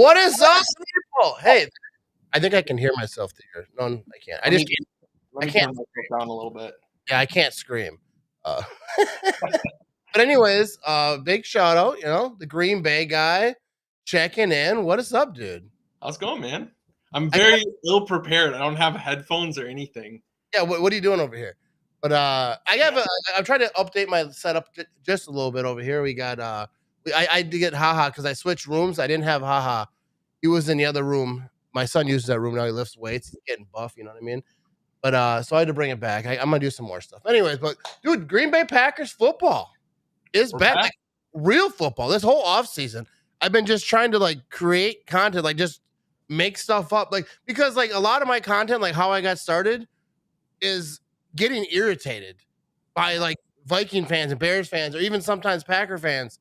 What is up, people? Hey, I think I can hear myself here. No, I can't. Let me can't turn myself down a little bit. Yeah, I can't scream. Uh, but anyways, big shout out, the Green Bay guy checking in. What is up, dude? How's it going, man? I'm I very ill prepared. I don't have headphones or anything. Yeah, what are you doing over here? But I'm trying to update my setup just a little bit over here. We got I did get Haha because I switched rooms. I didn't have Haha. He was in the other room. My son uses that room now. He lifts weights. He's getting buff. You know what I mean? But so I had to bring it back. I'm gonna do some more stuff. Anyways, but dude, Green Bay Packers football is back. Like, real football. This whole offseason, I've been just trying to like create content, like just make stuff up. Like, because like a lot of my content, like how I got started, is getting irritated by like Viking fans and Bears fans, or even sometimes Packer fans,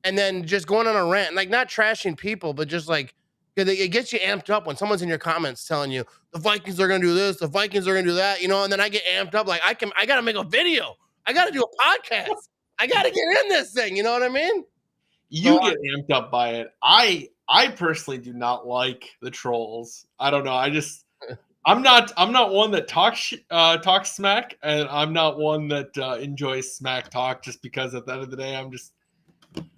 and then just going on a rant, like not trashing people, but just like, because it gets you amped up when someone's in your comments telling you the Vikings are going to do this, the Vikings are going to do that, and then I get amped up. Like, I got to make a video. I got to do a podcast. I got to get in this thing. You know what I mean? You get amped up by it. I personally do not like the trolls. I don't know. I'm not one that talks smack, and I'm not one that enjoys smack talk, just because at the end of the day,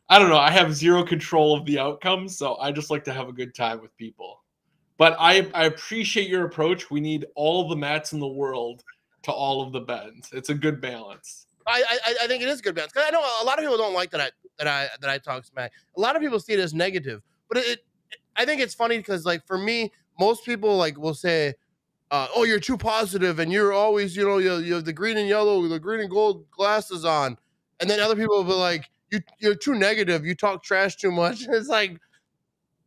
I don't know. I have zero control of the outcome, so I just like to have a good time with people. But I appreciate your approach. We need all the Matts in the world to all of the Bens. It's a good balance. I think it is a good balance, because I know a lot of people don't like that I talk smack. A lot of people see it as negative, but I think it's funny because, like, for me, most people like will say, "Oh, you're too positive, and you're always, you have the green and yellow, the green and gold glasses on," and then other people will be like, "You're too negative. You talk trash too much." It's like,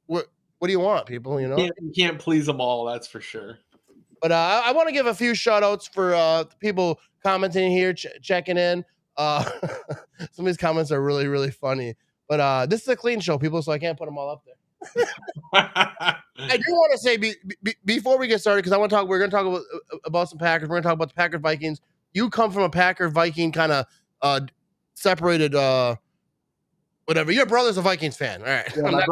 what do you want, people? You can't please them all, that's for sure. But I want to give a few shout outs for people commenting here, checking in. Some of these comments are really, really funny. But this is a clean show, people, so I can't put them all up there. I do want to say before we get started, because we're going to talk about some Packers. We're going to talk about the Packers Vikings. You come from a Packer Viking kind of separated whatever. Your brother's a Vikings fan. All right. Yeah,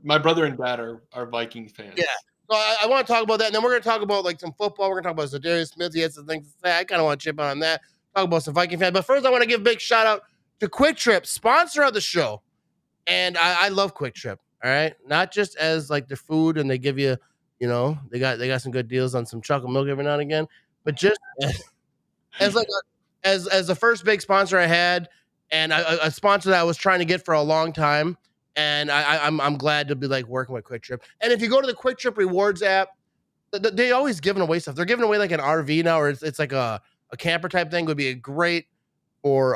my brother and dad are Vikings fans. Yeah. So I want to talk about that, and then we're going to talk about like some football. We're going to talk about Zadarius Smith. He has some things to say. I kind of want to chip on that. Talk about some Viking fans. But first, I want to give a big shout out to Quick Trip, sponsor of the show. And I love Quick Trip. All right, not just as like the food, and they give you, they got some good deals on some chocolate milk every now and again, but just as like as the first big sponsor I had, and a sponsor that I was trying to get for a long time. And I'm glad to be like working with Quick Trip. And if you go to the Quick Trip Rewards app, they always giving away stuff. They're giving away like an RV now, or it's like a camper type thing. Would be great for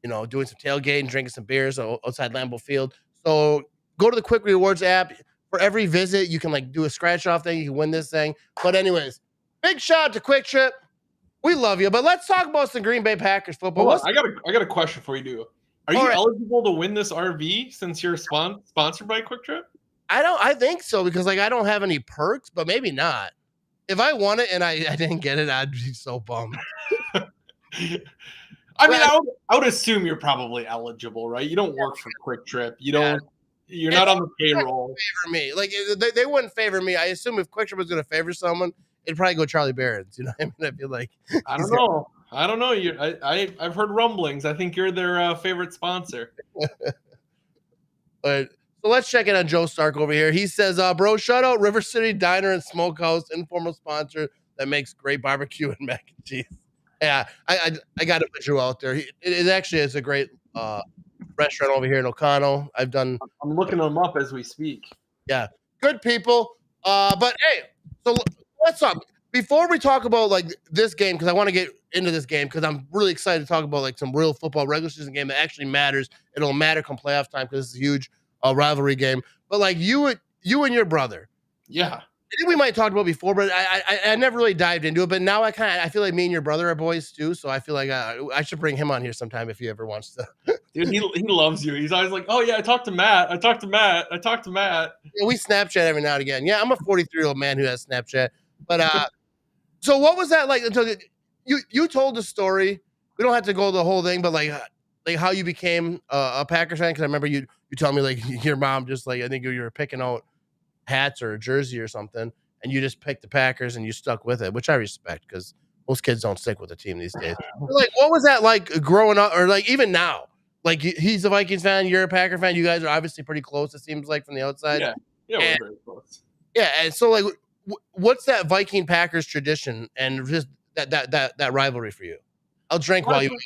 doing some tailgating, drinking some beers outside Lambeau Field. So go to the Quick Rewards app. For every visit, you can like do a scratch off thing. You can win this thing. But anyways, big shout out to Quick Trip. We love you. But let's talk about some Green Bay Packers football. I got a question for you, dude. Are you eligible to win this RV since you're sponsored by Quick Trip? I think so, because like I don't have any perks, but maybe not. If I won it and I didn't get it, I'd be so bummed. I would assume you're probably eligible, right? You don't work for Quick Trip. You're not on the payroll. Favor me. Like they wouldn't favor me. I assume if Quick Trip was going to favor someone, it'd probably go Charlie Barons. You know what I mean? I feel like I don't know. I've heard rumblings. I think you're their favorite sponsor. But so let's check in on Joe Stark over here. He says, bro, shout out River City Diner and Smokehouse, informal sponsor that makes great barbecue and mac and cheese. Yeah, I got to put you out there. It actually is a great restaurant over here in O'Connell. I'm looking them up as we speak. Yeah, good people. But hey, so what's up? Before we talk about like this game, because I want to get into this game, because I'm really excited to talk about like some real football regular season game that actually matters. It'll matter come playoff time, because it's a huge rivalry game. But like you and your brother, yeah, I think we might have talked about before, but I never really dived into it. But now I feel like me and your brother are boys too, so I feel like I should bring him on here sometime if he ever wants to. Dude, he loves you. He's always like, "Oh yeah, I talked to Matt. Yeah, we Snapchat every now and again. Yeah, I'm a 43-year-old man who has Snapchat. But so what was that like? Until you told the story. We don't have to go the whole thing, but like like how you became a Packers fan? Because I remember you telling me like your mom just like I think you were picking out hats or a jersey or something, and you just picked the Packers and you stuck with it, which I respect because most kids don't stick with the team these days. But, like, what was that like growing up, or like even now? Like he's a Vikings fan, you're a Packer fan. You guys are obviously pretty close. It seems like from the outside. Yeah, yeah, And, we're very close. yeah, and so like, what's that Viking Packers tradition and just that rivalry for you? I'll drink while you.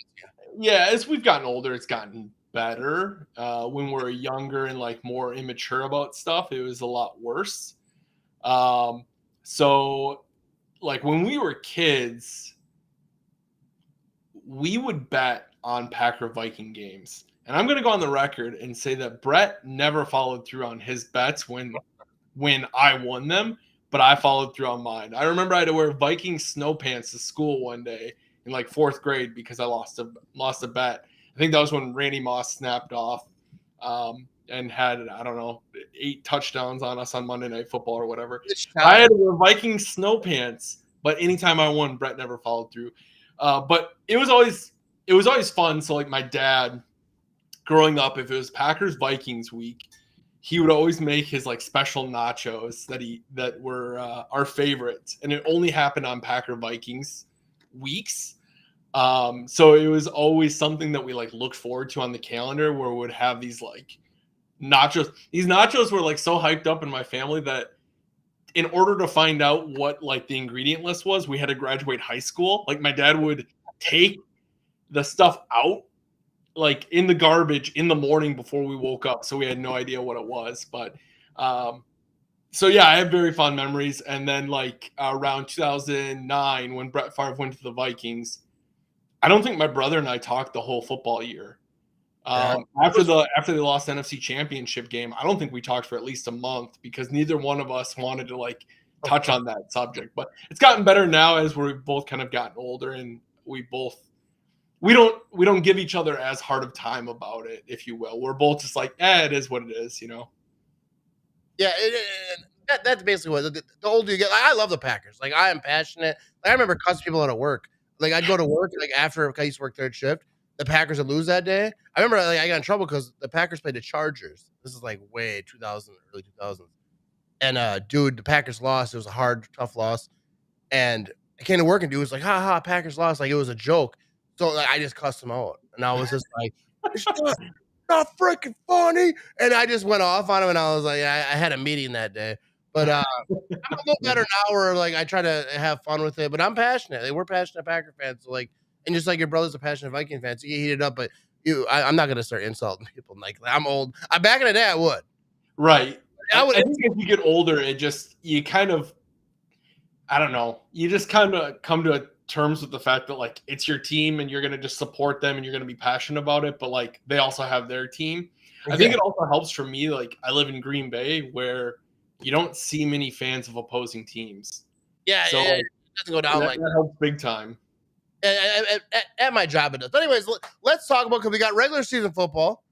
Yeah, as we've gotten older, it's gotten better. When we're younger and like more immature about stuff, it was a lot worse. So like when we were kids, we would bet on Packer Viking games. And I'm going to go on the record and say that Brett never followed through on his bets when I won them, but I followed through on mine. I remember I had to wear Viking snow pants to school one day in like 4th grade because I lost a bet. I think that was when Randy Moss snapped off and had, I don't know, 8 touchdowns on us on Monday Night Football or whatever. I had to wear Viking snow pants, but anytime I won, Brett never followed through. But it was always fun. So like my dad, growing up, if it was Packers Vikings week, he would always make his like special nachos that were our favorites, and it only happened on Packer Vikings weeks. So it was always something that we like looked forward to on the calendar, where we would have these like nachos. These nachos were like so hyped up in my family that in order to find out what like the ingredient list was, we had to graduate high school. Like my dad would take the stuff out like in the garbage in the morning before we woke up, so we had no idea what it was. But so yeah, I have very fond memories. And then like around 2009 when Brett Favre went to the Vikings, I don't think my brother and I talked the whole football year. After they lost the NFC Championship game, I don't think we talked for at least a month because neither one of us wanted to like touch on that subject. But it's gotten better now as we've both kind of gotten older, and we don't give each other as hard of time about it, if you will. We're both just like, it is what it is, you know? Yeah, that's basically what the older you get. Like, I love the Packers. Like I am passionate. Like, I remember cussing people out at work. Like I'd go to work like after I used to work 3rd shift. The Packers would lose that day. I remember like I got in trouble because the Packers played the Chargers. This is like way 2000, early 2000s. And dude, the Packers lost. It was a hard, tough loss. And I came to work and dude was like, ha, Packers lost. Like it was a joke. So like, I just cussed him out. And I was just like, it's not freaking funny. And I just went off on him, and I was like, I had a meeting that day. But I'm a little better now where like I try to have fun with it. But I'm passionate. Like, we're passionate Packer fans. So, like, and just like your brother's a passionate Viking fan, so you get heated up. But I'm not gonna start insulting people. Like I'm old. Back in the day I would. Right. I think as you get older, you kind of, I don't know, you just kind of come to terms with the fact that like it's your team and you're going to just support them and you're going to be passionate about it, but like they also have their team. I think it also helps for me, like I live in Green Bay where you don't see many fans of opposing teams. Yeah, so it doesn't go down like that. Helps big time. At my job it does. But anyways, let's talk about, because we got regular season football.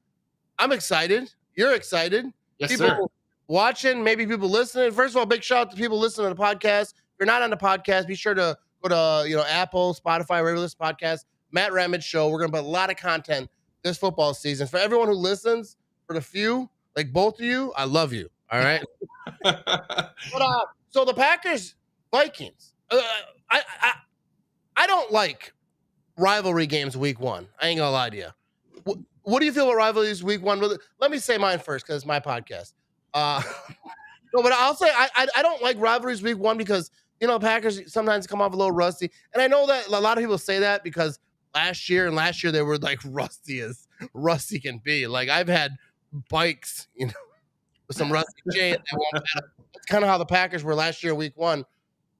I'm excited. You're excited. Yes, people sir. Watching, maybe people listening. First of all, big shout out to people listening to the podcast. If you're not on the podcast, be sure to go to Apple, Spotify, wherever this podcast. Matt Ramage Show. We're gonna put a lot of content this football season. For everyone who listens, for the few, like both of you, I love you. All right. But so the Packers Vikings. I don't like rivalry games week 1. I ain't gonna lie to you. What do you feel about rivalries week 1? Let me say mine first because it's my podcast. No, but I'll say I don't like rivalries week 1 because Packers sometimes come off a little rusty, and I know that a lot of people say that because last year they were like rusty as rusty can be. Like I've had bikes, with some rusty chains. That's kind of how the Packers were last year week 1.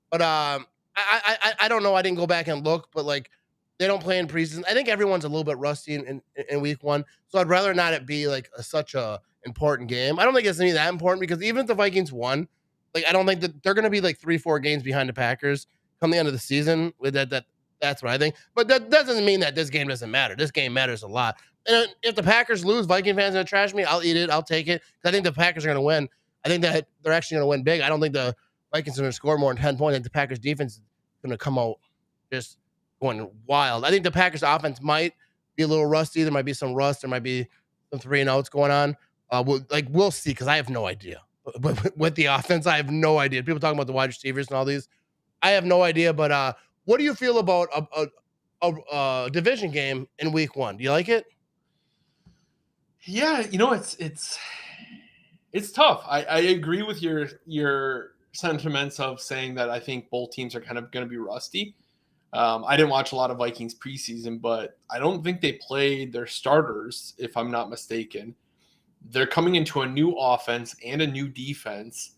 But I don't know. I didn't go back and look, but like they don't play in preseason. I think everyone's a little bit rusty in week 1, so I'd rather not it be like such a important game. I don't think it's gonna be that important because even if the Vikings won, like I don't think that they're gonna be like 3-4 games behind the Packers come the end of the season. With that's what I think. But that doesn't mean that this game doesn't matter. This game matters a lot. And if the Packers lose, Viking fans are gonna trash me. I'll eat it. I'll take it. I think the Packers are gonna win. I think that they're actually gonna win big. I don't think the Vikings are gonna score more than 10 points. I think the Packers defense is gonna come out just going wild. I think the Packers offense might be a little rusty. There might be some rust. There might be some 3-and-outs going on. We'll see because I have no idea. But with the offense, I have no idea. People talking about the wide receivers and all these. I have no idea. But what do you feel about a division game in week 1? Do you like it? Yeah, it's tough. I agree with your sentiments of saying that I think both teams are kind of going to be rusty. I didn't watch a lot of Vikings preseason, but I don't think they played their starters, if I'm not mistaken. They're coming into a new offense and a new defense.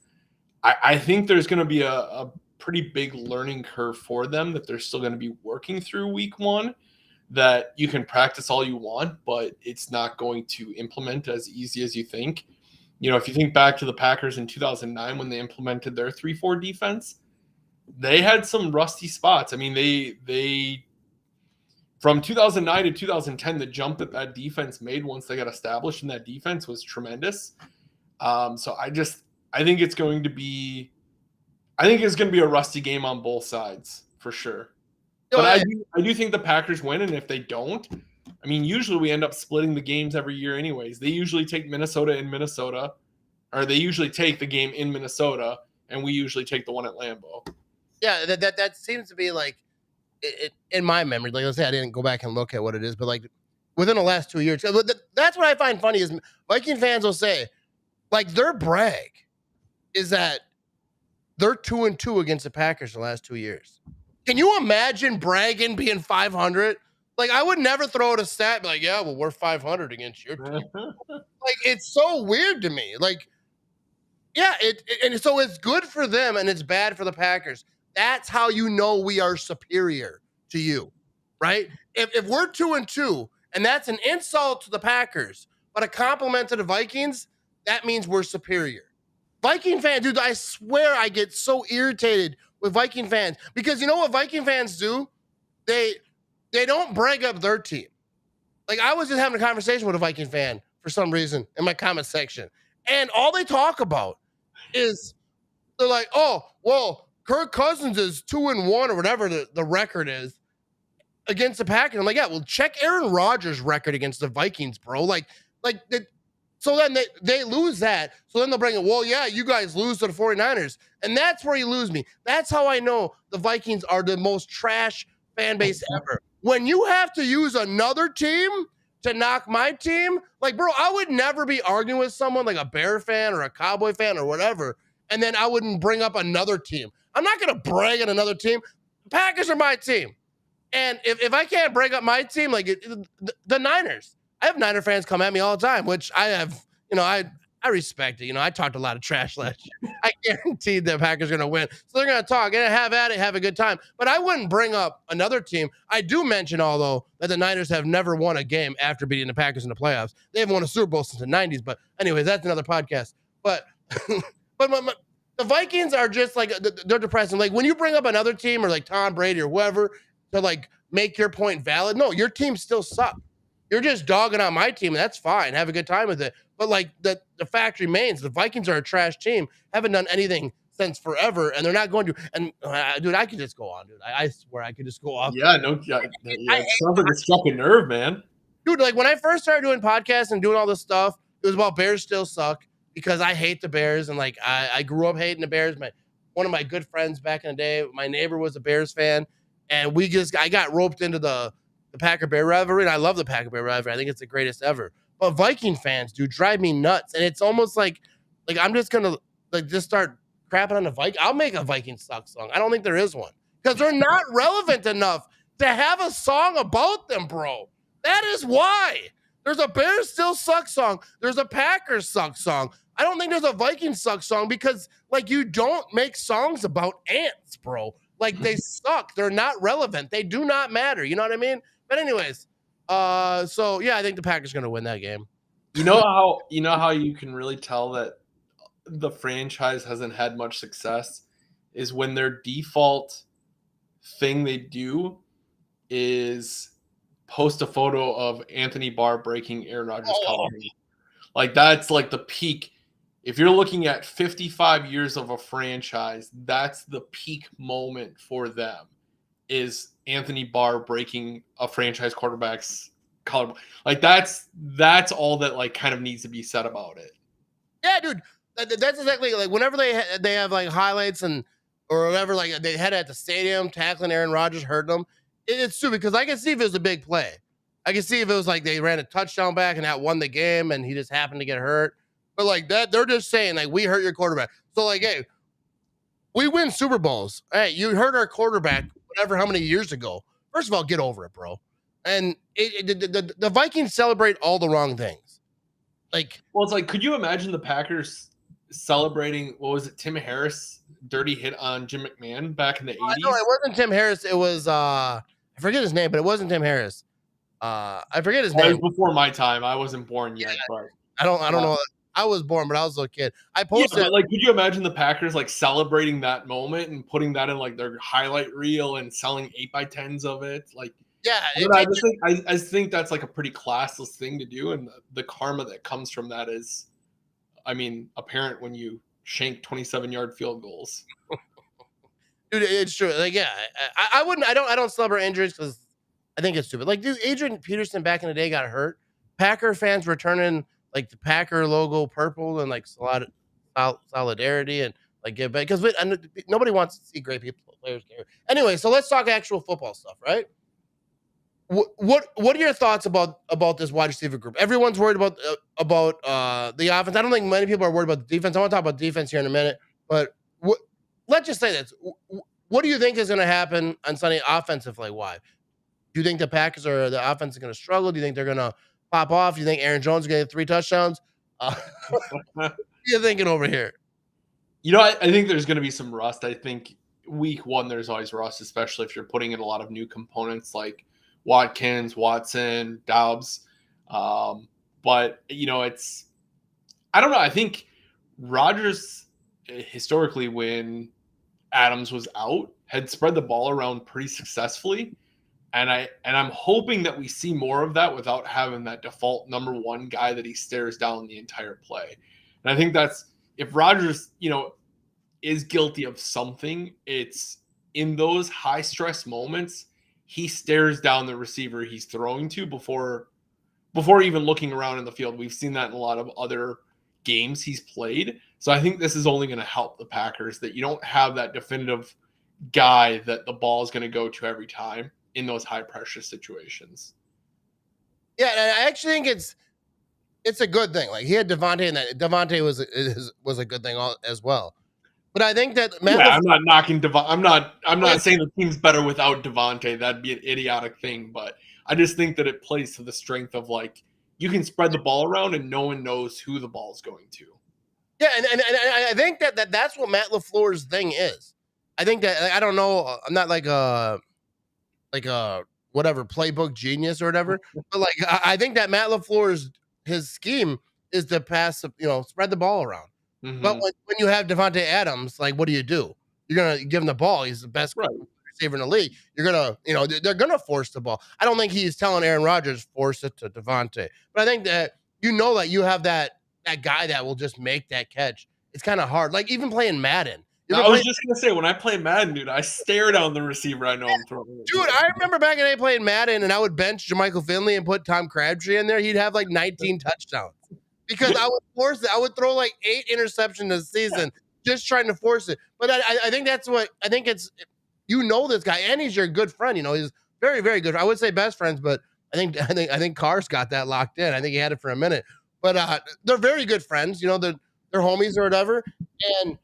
I think there's going to be a pretty big learning curve for them that they're still going to be working through week 1, that you can practice all you want, but it's not going to implement as easy as you think. If you think back to the Packers in 2009 when they implemented their 3-4 defense, they had some rusty spots. I mean, they from 2009 to 2010, the jump that defense made once they got established in that defense was tremendous. So I think it's going to be a rusty game on both sides for sure. But I do think the Packers win, and if they don't, I mean, usually we end up splitting the games every year anyways. They usually take Minnesota in Minnesota, or they usually take the game in Minnesota, and we usually take the one at Lambeau. Yeah, that seems to be like in my memory. Like, let's say I didn't go back and look at what it is, but like within the last 2 years, that's what I find funny is Viking fans will say, like, their brag is that they're 2-2 against the Packers the last 2 years. Can you imagine bragging being 500? Like, I would never throw out a stat, be like, yeah, well, we're 500 against your team. Like, it's so weird to me. Like, yeah, and so it's good for them and it's bad for the Packers. That's how you know we are superior to you, right? If we're 2-2, and that's an insult to the Packers, but a compliment to the Vikings, that means we're superior. Viking fans, dude, I swear I get so irritated with Viking fans because you know what Viking fans do? They don't brag up their team. Like, I was just having a conversation with a Viking fan for some reason in my comment section, and all they talk about is they're like, oh, well, Kirk Cousins is 2-1 or whatever the record is against the Packers. I'm like, yeah, well, check Aaron Rodgers' record against the Vikings, bro. So then they lose that. So then they'll bring it, well, yeah, you guys lose to the 49ers. And that's where you lose me. That's how I know the Vikings are the most trash fan base ever. When you have to use another team to knock my team, like, bro, I would never be arguing with someone like a Bear fan or a Cowboy fan or whatever, and then I wouldn't bring up another team. I'm not going to brag on another team. The Packers are my team. And if I can't break up my team, like the Niners, I have Niner fans come at me all the time, which I have, I respect it. I talked a lot of trash last year. I guaranteed the Packers are going to win. So they're going to talk and have at it, have a good time. But I wouldn't bring up another team. I do mention, although, that the Niners have never won a game after beating the Packers in the playoffs. They haven't won a Super Bowl since the 90s. But anyways, that's another podcast. But the Vikings are just like, they're depressing. Like, when you bring up another team or like Tom Brady or whoever to like make your point valid, no, your team still sucks. You're just dogging on my team, and that's fine. Have a good time with it. But like the fact remains, the Vikings are a trash team. Haven't done anything since forever, and they're not going to. And dude, I could just go on, dude. I swear I could just go off. Yeah, no, it sounds like it struck a nerve, man. Dude, like when I first started doing podcasts and doing all this stuff, it was about Bears still suck because I hate the Bears, and like I grew up hating the Bears. One of my good friends back in the day, my neighbor was a Bears fan, and I got roped into the Packer Bear rivalry, and I love the Packer Bear rivalry. I think it's the greatest ever. But Viking fans, dude, drive me nuts. And it's almost like I'm just gonna just start crapping on the Viking. I'll make a Viking suck song. I don't think there is one. Because they're not relevant enough to have a song about them, bro. That is why. There's a Bears still suck song. There's a Packers suck song. I don't think there's a Viking suck song because you don't make songs about ants, bro. Like, they suck. They're not relevant. They do not matter. You know what I mean? But anyways, so yeah, I think the Packers are going to win that game. You know how you can really tell that the franchise hasn't had much success is when their default thing they do is post a photo of Anthony Barr breaking Aaron Rodgers' collar. Like, that's like the peak. If you're looking at 55 years of a franchise, that's the peak moment for them, is Anthony Barr breaking a franchise quarterback's color. Like that's all that like kind of needs to be said about it. Yeah, dude. That's exactly like whenever they have like highlights and or whatever, like they had at the stadium tackling Aaron Rodgers, hurting him. It's true because I can see if it was a big play. I can see if it was like they ran a touchdown back and that won the game and he just happened to get hurt. But like that, they're just saying like we hurt your quarterback. So like, hey, we win Super Bowls. Hey, you hurt our quarterback, whatever, how many years ago? First of all, get over it, bro. And the Vikings celebrate all the wrong things. Like, well, it's like, could you imagine the Packers celebrating what was it, Tim Harris dirty hit on Jim McMahon back in the 80s? No, it wasn't Tim Harris. It was I forget his name, but it wasn't Tim Harris. I forget his name. It was before my time. I wasn't born yet, but I don't know. I was born, but I was a kid. I posted like, could you imagine the Packers like celebrating that moment and putting that in like their highlight reel and selling 8x10s of it? Like, yeah, I think that's like a pretty classless thing to do, and the karma that comes from that is, I mean, apparent when you shank 27-yard field goals. Dude, it's true. Like, yeah, I wouldn't. I don't celebrate injuries because I think it's stupid. Like, dude, Adrian Peterson back in the day got hurt. Packer fans returning like the Packer logo purple and like solidarity and like give back because nobody wants to see great people players get hurt. Anyway, so let's talk actual football stuff, right? What are your thoughts about this wide receiver group? Everyone's worried about the offense. I don't think many people are worried about the defense. I want to talk about defense here in a minute, but let's just say this. What do you think is going to happen on Sunday offensively? Why? Do you think the Packers or the offense is going to struggle? Do you think they're going to pop off? Do you think Aaron Jones is going to get 3 touchdowns? What are you thinking over here? You know, I think there's going to be some rust. I think week 1 there's always rust, especially if you're putting in a lot of new components like Watkins, Watson, Dobbs. But, you know, I don't know. I think Rodgers historically, when Adams was out, had spread the ball around pretty successfully. And I'm hoping that we see more of that without having that default number 1 guy that he stares down the entire play. And I think that's, if Rodgers, you know, is guilty of something, it's in those high stress moments, he stares down the receiver he's throwing to before even looking around in the field. We've seen that in a lot of other games he's played. So I think this is only going to help the Packers, that you don't have that definitive guy that the ball is going to go to every time in those high pressure situations. Yeah, and I actually think it's a good thing. Like he had Devontae, and that Devontae was a good thing as well. But I think that I'm not knocking Devontae. I'm not saying the team's better without Devontae. That'd be an idiotic thing. But I just think that it plays to the strength of like you can spread the ball around and no one knows who the ball's going to. Yeah, and I think that's what Matt LaFleur's thing is. I think that I don't know. I'm not like a whatever playbook genius or whatever, but like I think that Matt LaFleur's his scheme is to pass, spread the ball around. Mm-hmm. But when you have Devontae Adams, like what do? You're gonna give him the ball. He's the best receiver in the league. You're gonna, they're gonna force the ball. I don't think he's telling Aaron Rodgers force it to Devontae, but I think that that you have that guy that will just make that catch. It's kind of hard. Like even playing Madden. I was just gonna say, when I play Madden, dude, I stare down the receiver. I know I'm throwing it. Dude, I remember back in the day playing Madden, and I would bench Jermichael Finley and put Tom Crabtree in there. He'd have like 19 touchdowns because I would force it. I would throw like 8 interceptions this season just trying to force it. But I think that's what I think it's. This guy, and he's your good friend. He's very, very good. I would say best friends, but I think Carr's got that locked in. I think he had it for a minute. But they're very good friends. They're homies or whatever, and.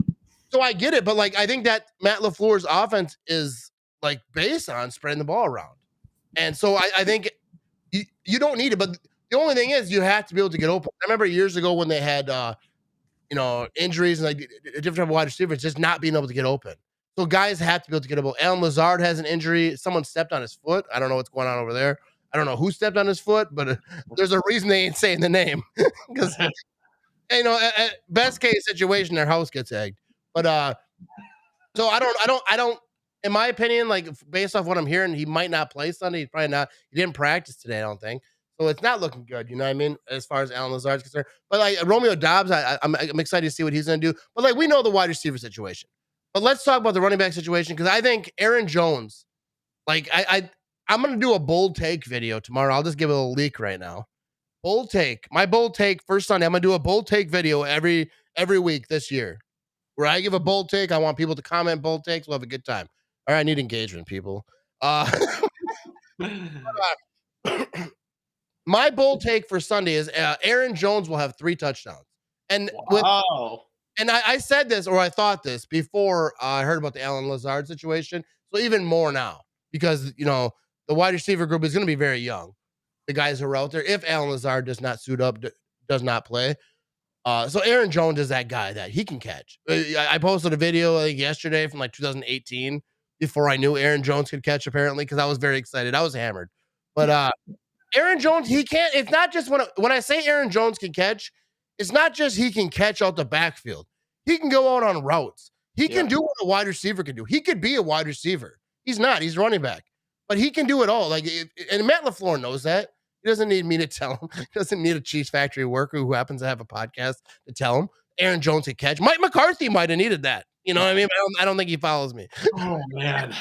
So I get it, but like I think that Matt LaFleur's offense is like based on spreading the ball around, and so I think you don't need it. But the only thing is you have to be able to get open. I remember years ago when they had injuries and like different type of wide receivers just not being able to get open. So guys have to be able to get open. Allen Lazard has an injury. Someone stepped on his foot. I don't know what's going on over there. I don't know who stepped on his foot, but there's a reason they ain't saying the name because best case situation, their house gets egged. But so I don't. In my opinion, like based off what I'm hearing, he might not play Sunday. He's probably not. He didn't practice today, I don't think. So it's not looking good. You know what I mean? As far as Allen Lazard's concerned, but like Romeo Doubs, I'm excited to see what he's going to do. But like we know the wide receiver situation. But let's talk about the running back situation because I think Aaron Jones, like I'm gonna do a bold take video tomorrow. I'll just give it a leak right now. Bold take. My bold take first Sunday. I'm gonna do a bold take video every week this year, where I give a bold take. I want people to comment bold takes. We'll have a good time. All right, I need engagement, people. My bold take for Sunday is Aaron Jones will have 3 touchdowns. And wow. I said this, or I thought this before I heard about the Allen Lazard situation. So even more now, because the wide receiver group is going to be very young. The guys who are out there, if Allen Lazard does not suit up, does not play. So Aaron Jones is that guy that he can catch. I posted a video yesterday from like 2018 before I knew Aaron Jones could catch, apparently, because I was very excited. I was hammered. But Aaron Jones, he can't. It's not just when I say Aaron Jones can catch, it's not just he can catch out the backfield. He can go out on routes. He can do what a wide receiver can do. He could be a wide receiver. He's not. He's running back. But he can do it all. And Matt LaFleur knows that. He doesn't need me to tell him. He doesn't need a Chiefs factory worker who happens to have a podcast to tell him Aaron Jones could catch. Mike McCarthy might have needed that. You know what I mean? I don't think he follows me. Oh, man.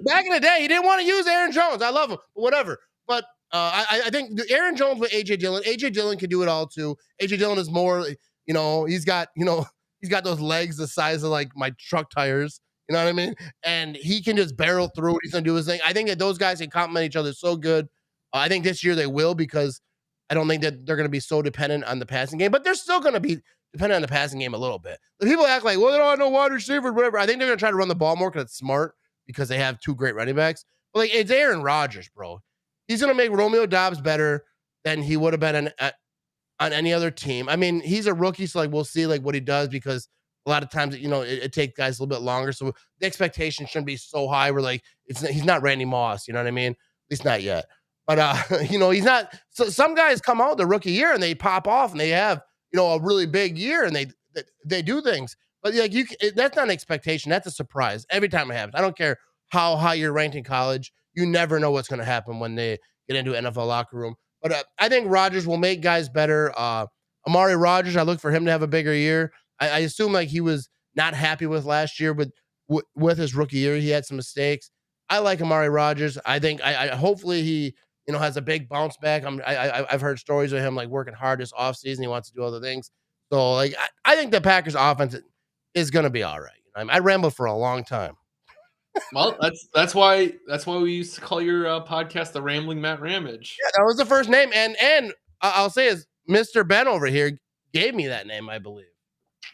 Back in the day, he didn't want to use Aaron Jones. I love him, but whatever. But I think Aaron Jones with A.J. Dillon. A.J. Dillon can do it all too. A.J. Dillon is more, he's got those legs the size of like my truck tires. You know what I mean? And he can just barrel through. He's gonna do his thing. I think that those guys can complement each other so good. I think this year they will, because I don't think that they're gonna be so dependent on the passing game, but they're still gonna be dependent on the passing game a little bit. The people act like, well, they don't have no wide receivers, whatever. I think they're gonna try to run the ball more because it's smart, because they have 2 great running backs. But like, it's Aaron Rodgers, bro. He's gonna make Romeo Doubs better than he would have been on any other team. I mean, he's a rookie, so like we'll see like what he does, because a lot of times it takes guys a little bit longer. So the expectation shouldn't be so high. We're like, he's not Randy Moss, you know what I mean? At least not yet. But he's not. So some guys come out the rookie year and they pop off and they have a really big year and they do things. But like that's not an expectation. That's a surprise every time it happens. I don't care how high you're ranked in college. You never know what's going to happen when they get into an NFL locker room. But I think Rodgers will make guys better. Amari Rodgers, I look for him to have a bigger year. I assume like he was not happy with last year, but with his rookie year, he had some mistakes. I like Amari Rodgers. I think I hopefully he has a big bounce back. I've heard stories of him like working hard this offseason. He wants to do other things. So like I think the Packers offense is going to be all right. I rambled for a long time. Well, that's why we used to call your podcast the Rambling Matt Ramage. Yeah, that was the first name, and I'll say is Mr. Ben over here gave me that name, I believe.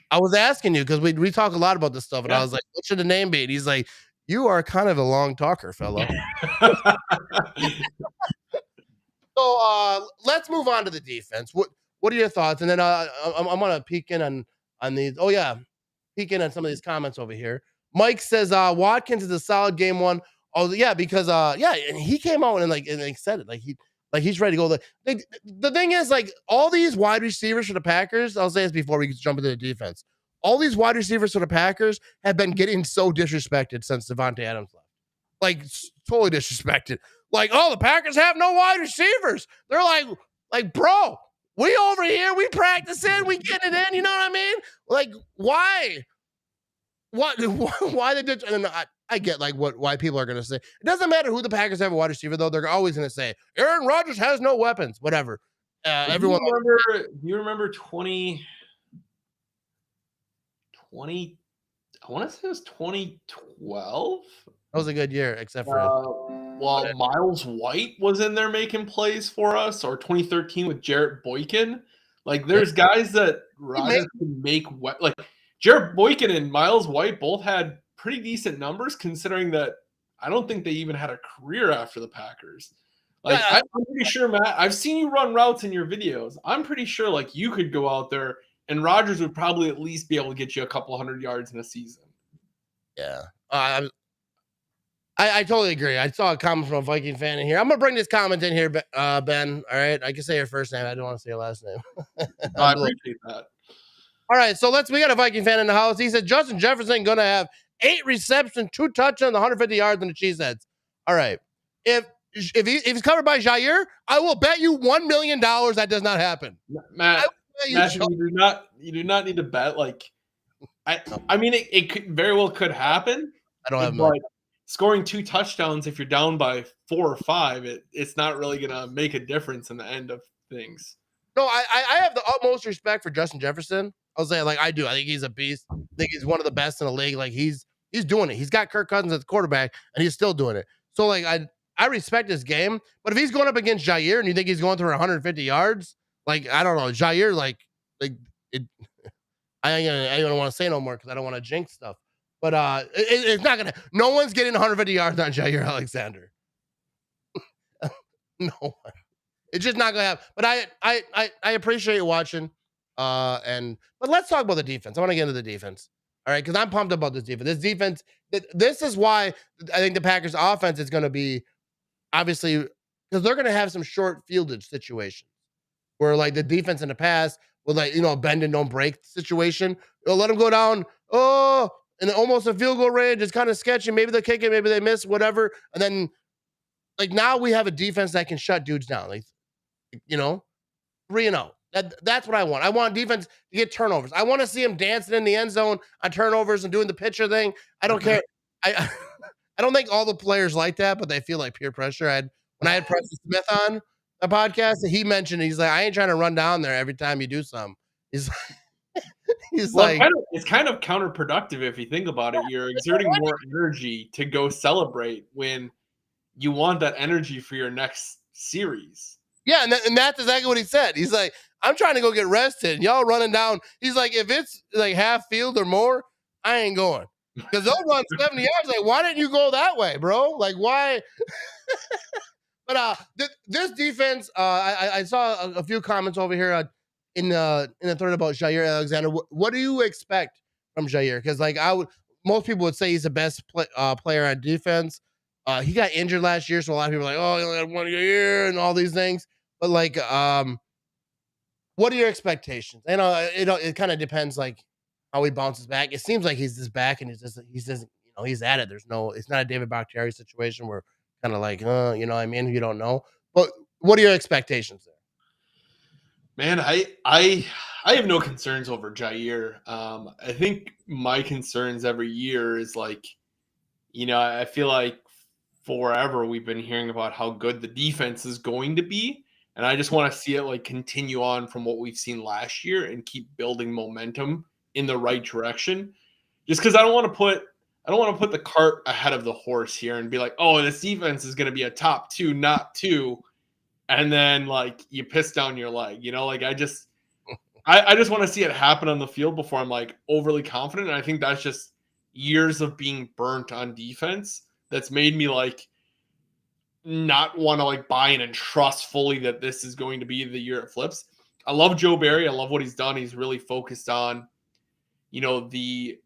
I was asking you because we talk a lot about this stuff, and I was like, "What should the name be?" And he's like, "You are kind of a long talker, fella." So let's move on to the defense. What are your thoughts? And then I'm gonna peek in on these. Oh yeah, peek in on some of these comments over here. Mike says Watkins is a solid game 1. Oh yeah, because and he came out and said it like he's ready to go. The thing is, like, all these wide receivers for the Packers, I'll say this before we jump into the defense. All these wide receivers for the Packers have been getting so disrespected since Davante Adams left. Like, totally disrespected. Like, oh, the Packers have no wide receivers. They're like, bro, we over here, we practicing, we getting it in. You know what I mean? Like, why? Why they did? And I get like why people are gonna say it doesn't matter who the Packers have a wide receiver, though. They're always gonna say Aaron Rodgers has no weapons, whatever. Everyone. Do you remember 20? I want to say it was 2012. That was a good year, except for Miles White was in there making plays for us, or 2013 with Jarrett Boykin. Like, there's guys that Rodgers can make like Jarrett Boykin and Miles White both had pretty decent numbers, considering that I don't think they even had a career after the Packers. Like, I'm pretty sure, Matt, I've seen you run routes in your videos. I'm pretty sure like you could go out there and Rodgers would probably at least be able to get you a couple 100 yards in a season. Yeah. I totally agree. I saw a comment from a Viking fan in here. I'm going to bring this comment in here, Ben. All right. I can say your first name. I don't want to say your last name. I appreciate that. All right. So we got a Viking fan in the house. He said, Justin Jefferson going to have 8 receptions, 2 touchdowns, 150 yards, and the Cheeseheads. All right. If he's covered by Jair, I will bet you $1 million that does not happen. Matt, you do not need to bet. Like, I mean, it could very well could happen. I don't have money. scoring 2 touchdowns if you're down by 4 or 5, it's not really gonna make a difference in the end of things. No, I have the utmost respect for Justin Jefferson. I'll say like I do. I think he's a beast. I think he's one of the best in the league. Like he's doing it. He's got Kirk Cousins as quarterback, and he's still doing it. So like I respect his game. But if he's going up against Jair and you think he's going through 150 yards, like I don't know, Jair like it. I don't want to say no more because I don't want to jinx stuff. But it's not gonna. No one's getting 150 yards on Jair Alexander. No one. It's just not gonna happen. But I appreciate you watching. But let's talk about the defense. I want to get into the defense. All right, because I'm pumped about this defense. This defense, this is why I think the Packers offense is gonna be obviously because they're gonna have some short fieldage situations where like the defense in the past with like bend and don't break situation. They'll let them go down, and almost a field goal range. It's kind of sketchy. Maybe they kick it, maybe they miss, whatever. And then like now we have a defense that can shut dudes down. Like 3-0. That's what I want. I want defense to get turnovers. I want to see him dancing in the end zone on turnovers and doing the pitcher thing. I don't care. I don't think all the players like that, but they feel like peer pressure. When I had Preston Smith on a podcast, he mentioned he's like, I ain't trying to run down there every time you do something. He's well, like, it's kind of counterproductive if you think about it. You're exerting more energy to go celebrate when you want that energy for your next series. Yeah, and that's exactly what he said. He's like, I'm trying to go get rested. Y'all running down. He's like, if it's like half field or more, I ain't going. Because they'll run 70 yards. Like, why didn't you go that way, bro? Like, why? But this defense, I saw a few comments over here in the thread about Jair Alexander. What do you expect from Jair? Because like most people would say he's the best player on defense. He got injured last year, so a lot of people are like, oh, he only had 1 year and all these things. But like, what are your expectations? It kind of depends like how he bounces back. It seems like he's just back and he's just he's at it. It's not a David Bakhtiari situation where kind of like, I mean, you don't know. But what are your expectations there? Man, I have no concerns over Jair. I think my concerns every year is like, I feel like forever we've been hearing about how good the defense is going to be. And I just want to see it like continue on from what we've seen last year and keep building momentum in the right direction. Just because I don't want to put the cart ahead of the horse here and be like, oh, this defense is going to be a top 2, not 2. And then like you piss down your leg, like I just want to see it happen on the field before I'm like overly confident. And I think that's just years of being burnt on defense that's made me like not want to like buy in and trust fully that this is going to be the year it flips. I love Joe Barry. I love what he's done. He's really focused on, the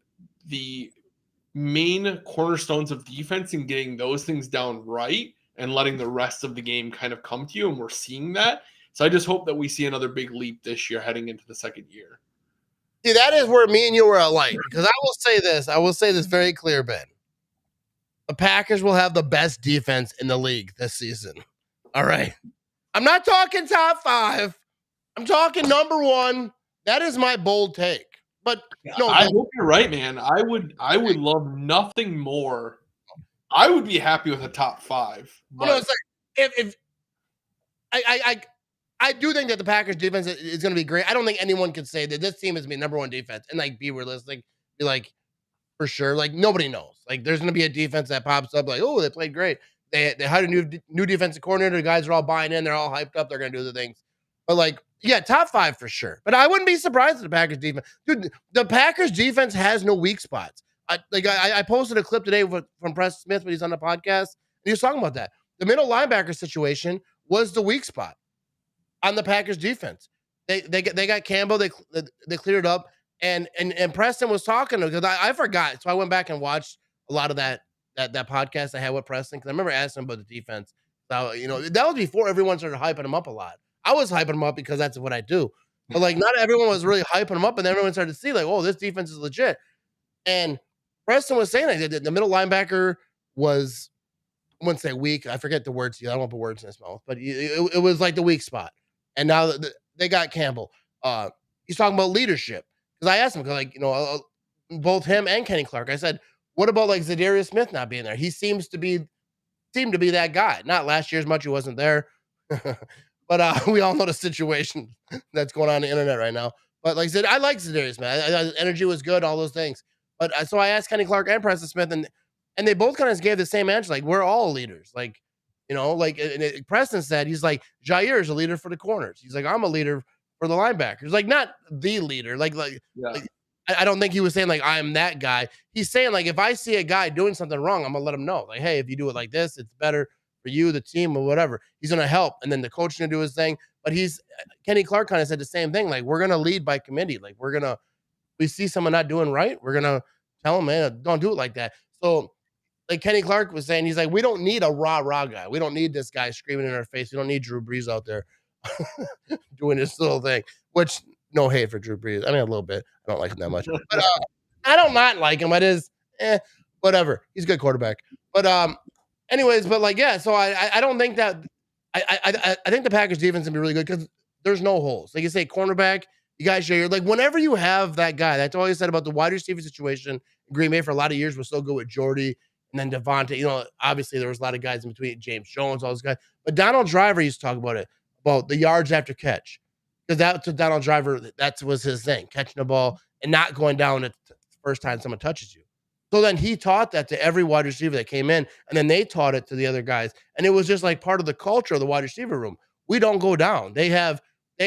main cornerstones of defense and getting those things down right and letting the rest of the game kind of come to you. And we're seeing that. So I just hope that we see another big leap this year heading into the second year. See, that is where me and you were alike. Because I will say this very clear, Ben. The Packers will have the best defense in the league this season. All right. I'm not talking top 5. I'm talking number 1. That is my bold take. But no, I hope you're right, man. I would love nothing more. I would be happy with a top 5. But it's like if I do think that the Packers defense is going to be great. I don't think anyone could say that this team is my number 1 defense and like be realistic. Be like, for sure. Like nobody knows. Like there's going to be a defense that pops up like, oh, they played great. They had a new defensive coordinator. The guys are all buying in. They're all hyped up. They're going to do the things. But like, yeah, top 5 for sure. But I wouldn't be surprised if the Packers defense, dude. The Packers defense has no weak spots. I posted a clip today from Preston Smith when he's on the podcast. And he was talking about that. The middle linebacker situation was the weak spot on the Packers defense. They got Campbell. They cleared it up. And Preston was talking because I forgot. So I went back and watched a lot of that podcast I had with Preston because I remember asking him about the defense. So, that was before everyone started hyping him up a lot. I was hyping him up because that's what I do. But like not everyone was really hyping him up, and then everyone started to see like, oh, this defense is legit. And Preston was saying that the middle linebacker was, I wouldn't say weak. I forget the words. I don't want to put words in his mouth, but it was like the weak spot. And now they got Campbell. He's talking about leadership. Because I asked him, both him and Kenny Clark, I said, What about like Zadarius Smith not being there? He seemed to be that guy. Not last year as much, he wasn't there. But we all know the situation that's going on the internet right now. But like I said, I like Zadarius, man. Energy was good, all those things. But so I asked Kenny Clark and Preston Smith, and they both kind of gave the same answer. Like, we're all leaders. Like, like Preston said, he's like, Jair is a leader for the corners. He's like, I'm a leader for the linebackers. Like, not the leader. Like I don't think he was saying like I'm that guy. He's saying like if I see a guy doing something wrong, I'm gonna let him know. Like, hey, if you do it like this, it's better for you, the team, or whatever. He's gonna help, and then the coach gonna do his thing. But Kenny Clark kind of said the same thing. Like, we're gonna lead by committee. Like, we see someone not doing right, we're gonna tell him, man, don't do it like that. So, like Kenny Clark was saying, he's like, we don't need a rah guy. We don't need this guy screaming in our face. We don't need Drew Brees out there doing this little thing. Which, no hate for Drew Brees. I mean, a little bit. I don't like him that much. But I don't not like him. It is whatever. He's a good quarterback. But anyways, but like, yeah, so I don't think that I think the Packers defense can be really good because there's no holes. Like you say, cornerback, you guys share like whenever you have that guy, that's all I said about the wide receiver situation. Green Bay for a lot of years was so good with Jordy and then Devontae. Obviously there was a lot of guys in between, James Jones, all those guys. But Donald Driver used to talk about it, about the yards after catch. Because that's what Donald Driver, that was his thing, catching the ball and not going down the first time someone touches you. So then he taught that to every wide receiver that came in, and then they taught it to the other guys. And it was just like part of the culture of the wide receiver room. We don't go down. They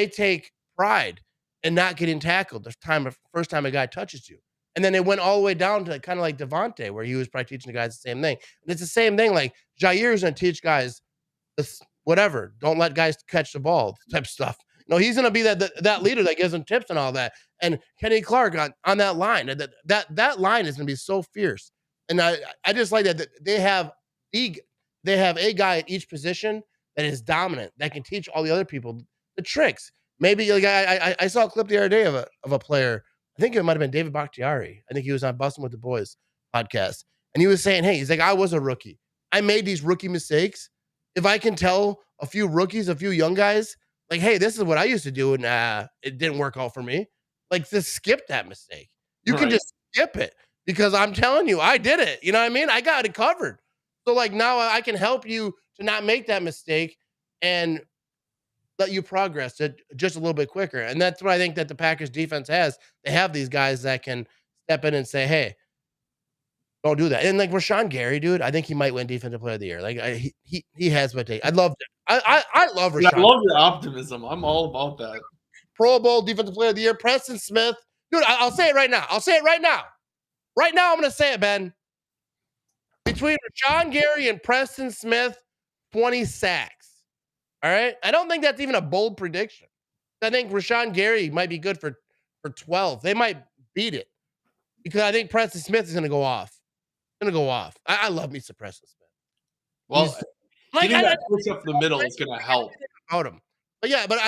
take pride in not getting tackled the first time a guy touches you. And then it went all the way down to kind of like Devontae, where he was probably teaching the guys the same thing. And it's the same thing. Like Jair is going to teach guys this, whatever. Don't let guys catch the ball type stuff. No, he's going to be that leader that gives them tips and all that. And Kenny Clark on that line, that line is going to be so fierce. And I just like that they have a guy at each position that is dominant, that can teach all the other people the tricks. Maybe like I saw a clip the other day of a player. I think it might have been David Bakhtiari. I think he was on Bustin' with the Boys podcast. And he was saying, hey, he's like, I was a rookie. I made these rookie mistakes. If I can tell a few rookies, a few young guys, like, hey, this is what I used to do, and it didn't work out for me. Like, just skip that mistake. You can just skip it because I'm telling you, I did it. You know what I mean? I got it covered. So, like, now I can help you to not make that mistake and let you progress it just a little bit quicker. And that's what I think that the Packers defense has. They have these guys that can step in and say, hey, don't do that. And like Rashawn Gary, dude, I think he might win Defensive Player of the Year. Like he has my take. I love it. I love Rashawn. I love your optimism. I'm all about that. Pro Bowl Defensive Player of the Year, Preston Smith. Dude, I'll say it right now. Right now, I'm going to say it, Ben. Between Rashawn Gary and Preston Smith, 20 sacks. All right? I don't think that's even a bold prediction. I think Rashawn Gary might be good for 12. They might beat it because I think Preston Smith is going to go off. I love me some Preston Smith. Well, getting that push up the middle is going to help. About him. But yeah, but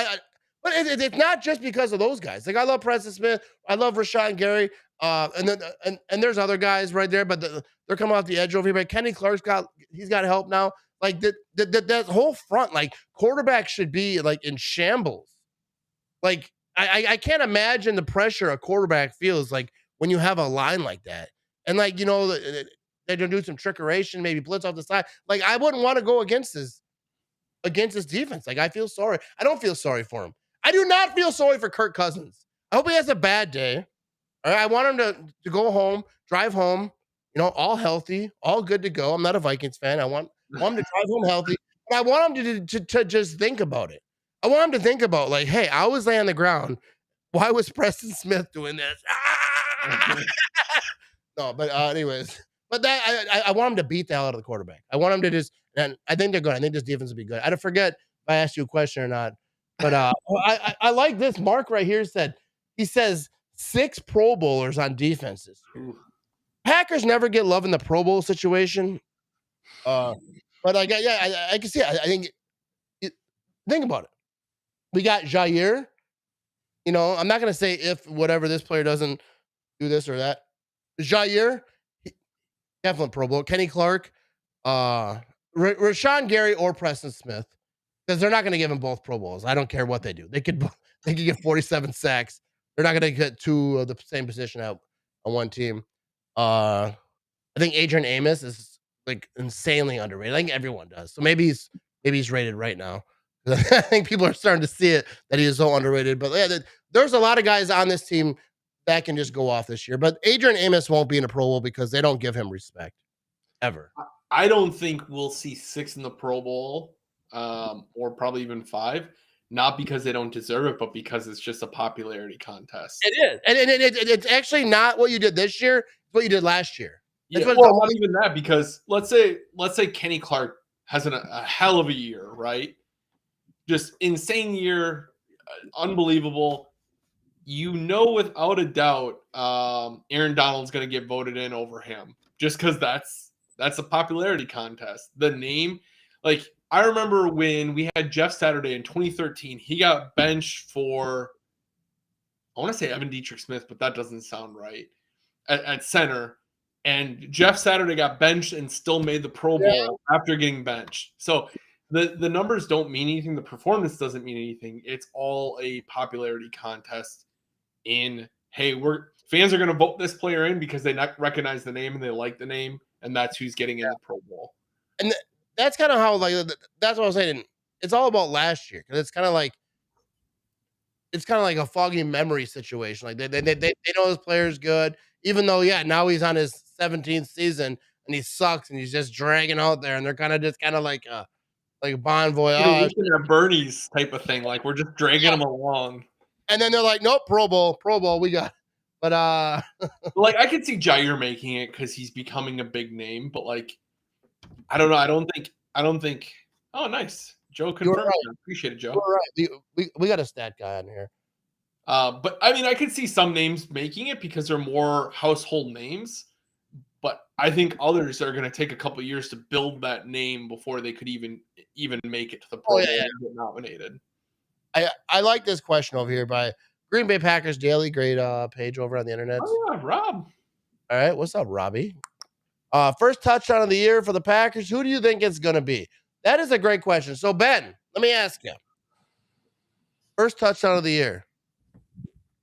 it's not just because of those guys. Like I love Preston Smith. I love Rashawn Gary. And there's other guys right there, but they're coming off the edge over here. But Kenny Clark's got help now. Like that whole front, like quarterback should be like in shambles. Like I can't imagine the pressure a quarterback feels like when you have a line like that. And like, they're gonna do some trickeration, maybe blitz off the side. Like I wouldn't want to go against this defense. Like I feel sorry. I don't feel sorry for him. I do not feel sorry for Kirk Cousins. I hope he has a bad day. All right, I want him to go home, drive home, all healthy, all good to go. I'm not a Vikings fan. I want him to drive home healthy. But I want him to just think about it. I want him to think about like, hey, I was laying on the ground. Why was Preston Smith doing this? No, but anyways. But that I want him to beat the hell out of the quarterback. I want him to just, and I think they're good. I think this defense will be good. I don't forget if I asked you a question or not. But I like this. Mark right here he says 6 Pro Bowlers on defenses. Packers never get love in the Pro Bowl situation. But I can see it. I think think about it. We got Jair. I'm not gonna say if whatever this player doesn't do this or that. Jair. Definitely Pro Bowl. Kenny Clark, Rashawn Gary, or Preston Smith, because they're not going to give them both Pro Bowls. I don't care what they do. They could get 47 sacks. They're not going to get 2 of the same position out on one team. I think Adrian Amos is like insanely underrated. I think everyone does. So maybe he's rated right now. I think people are starting to see it that he is so underrated. But yeah, there's a lot of guys on this team that can just go off this year. But Adrian Amos won't be in a Pro Bowl because they don't give him respect ever. I don't think we'll see 6 in the Pro Bowl, or probably even 5. Not because they don't deserve it, but because it's just a popularity contest. It is, and it's actually not what you did this year. It's what you did last year. Yeah, well, not even that, because let's say Kenny Clark has a hell of a year, right? Just insane year, unbelievable. You know, without a doubt, Aaron Donald's going to get voted in over him, just because that's a popularity contest. The name, like, I remember when we had Jeff Saturday in 2013, he got benched for, I want to say Evan Dietrich Smith, but that doesn't sound right, at center. And Jeff Saturday got benched and still made the Pro Bowl after getting benched. So the numbers don't mean anything. The performance doesn't mean anything. It's all a popularity contest in, hey, fans are going to vote this player in because they not recognize the name and they like the name, and that's who's getting in the Pro Bowl. And that's kind of how, like, that's what I was saying. It's all about last year, because it's kind of like a foggy memory situation. Like they know his player's good, even though now he's on his 17th season and he sucks and he's just dragging out there, and they're kind of like Bon Voyage, Bernie's type of thing. Like, we're just dragging him along. And then they're like, nope, Pro Bowl, we got. But like, I could see Jair making it because he's becoming a big name, but like, I don't know. I don't think. Oh, nice. Joe confirmed. Right. Appreciate it, Joe. You're right. We got a stat guy on here. But I mean, I could see some names making it because they're more household names. But I think others are going to take a couple years to build that name before they could even make it to the Pro Bowl and get nominated. I like this question over here by Green Bay Packers Daily, great page over on the internet. Oh yeah, Rob. All right, what's up, Robbie? First touchdown of the year for the Packers. Who do you think it's going to be? That is a great question. So, Ben, let me ask you. First touchdown of the year.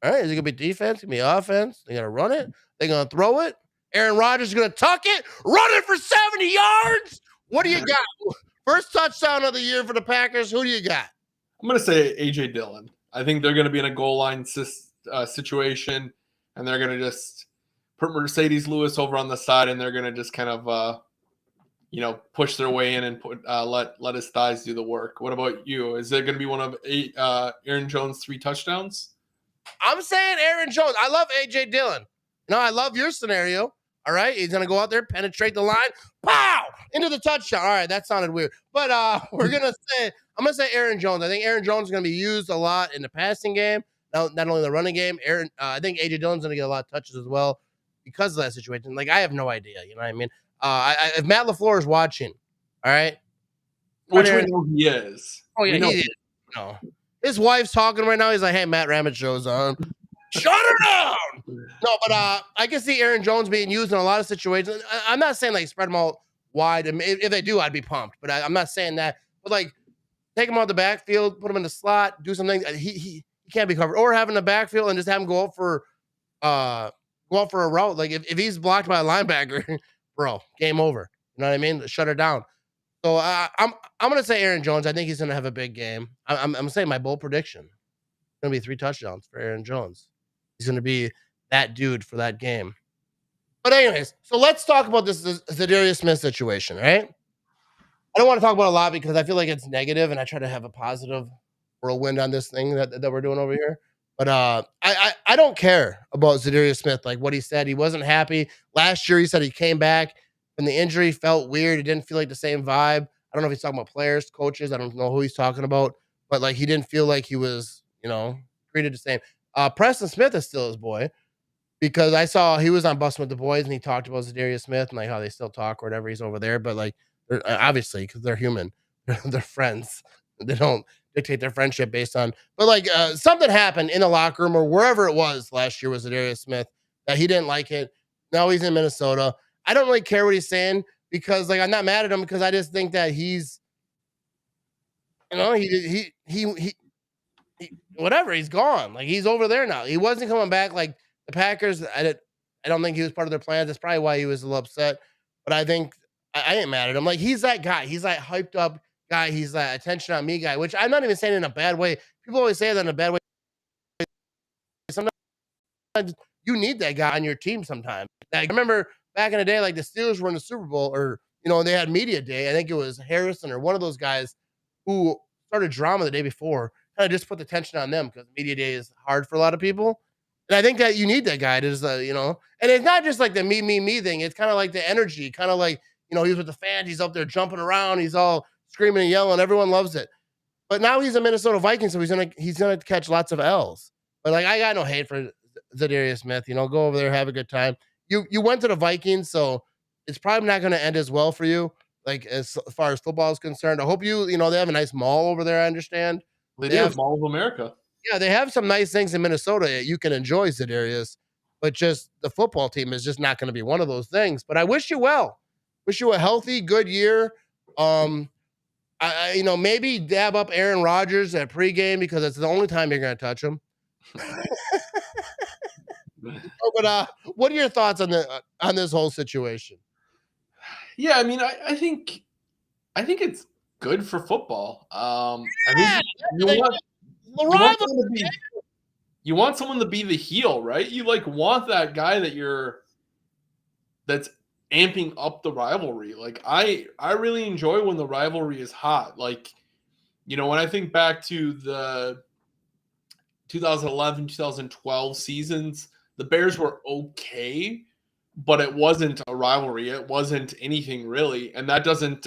All right, is it going to be defense? Going to be offense? They're going to run it? They're going to throw it? Aaron Rodgers is going to tuck it? Run it for 70 yards? What do you got? First touchdown of the year for the Packers. Who do you got? I'm going to say A.J. Dillon. I think they're going to be in a goal line situation, and they're going to just put Mercedes Lewis over on the side, and they're going to just kind of push their way in and let his thighs do the work. What about you? Is it going to be one of Aaron Jones' 3 touchdowns? I'm saying Aaron Jones. I love A.J. Dillon. No, I love your scenario. All right, he's going to go out there, penetrate the line, pow, into the touchdown. All right, that sounded weird. But I'm going to say Aaron Jones. I think Aaron Jones is going to be used a lot in the passing game, not only the running game. I think A.J. Dillon's going to get a lot of touches as well because of that situation. Like, I have no idea. You know what I mean? If Matt LaFleur is watching, all right? Which we know he is. Oh, yeah, he is. No. His wife's talking right now. He's like, hey, Matt Ramage show's on. Shut her down! No, but I can see Aaron Jones being used in a lot of situations. I'm not saying, like, spread them out wide. I mean, if they do, I'd be pumped. But I'm not saying that. But, like, take him out the backfield, put him in the slot, do something. He can't be covered. Or have him in the backfield and just have him go out for a route. Like, if he's blocked by a linebacker, bro, game over. You know what I mean? Shut her down. So I'm gonna say Aaron Jones. I think he's gonna have a big game. I'm saying my bold prediction. It's gonna be 3 touchdowns for Aaron Jones. He's gonna be that dude for that game. But anyways, so let's talk about this Za'Darius Smith situation, right? I don't want to talk about it a lot because I feel like it's negative, and I try to have a positive whirlwind on this thing that we're doing over here. But I don't care about Za'Darius Smith. Like what he said, he wasn't happy last year. He said he came back. And the injury felt weird. It didn't feel like the same vibe. I don't know if he's talking about players, coaches. I don't know who he's talking about. But, like, he didn't feel like he was, treated the same. Preston Smith is still his boy because I saw he was on Bustin' with the Boys, and he talked about Za'Darius Smith and, like, how they still talk or whatever. He's over there. But, like, obviously, because they're human. They're friends. They don't dictate their friendship based on – but, like, something happened in the locker room or wherever it was last year with Za'Darius Smith that he didn't like it. Now he's in Minnesota. I don't really care what he's saying because, like, I'm not mad at him because I just think that he's, he whatever. He's gone. Like, he's over there now. He wasn't coming back. Like the Packers, I don't think he was part of their plans. That's probably why he was a little upset. But I think I ain't mad at him. Like he's that guy. He's that hyped up guy. He's that attention on me guy, which I'm not even saying in a bad way. People always say that in a bad way. Sometimes you need that guy on your team sometimes. Like, I remember back in the day, like the Steelers were in the Super Bowl, or they had media day. I think it was Harrison or one of those guys who started drama the day before, kind of just put the tension on them because media day is hard for a lot of people. And I think that you need that guy. And it's not just like the me thing. It's kind of like the energy, kind of like, he's with the fans. He's up there jumping around. He's all screaming and yelling. Everyone loves it. But now he's a Minnesota Viking, so he's gonna catch lots of L's. But like I got no hate for Zadarius Smith. Go over there, have a good time. You went to the Vikings, so it's probably not going to end as well for you. Like as far as football is concerned, I hope they have a nice mall over there. I understand they have Mall of America. Yeah, they have some nice things in Minnesota you can enjoy, Zadarius. But just the football team is just not going to be one of those things. But I wish you well. Wish you a healthy, good year. Maybe dab up Aaron Rodgers at pregame because it's the only time you're going to touch him. But what are your thoughts on this whole situation? Yeah, I mean, I think it's good for football. You want someone to be the heel, right? You want that guy that's amping up the rivalry. Like I really enjoy when the rivalry is hot. Like, when I think back to the 2011, 2012 seasons, the Bears were okay, but it wasn't a rivalry. It wasn't anything really. And that doesn't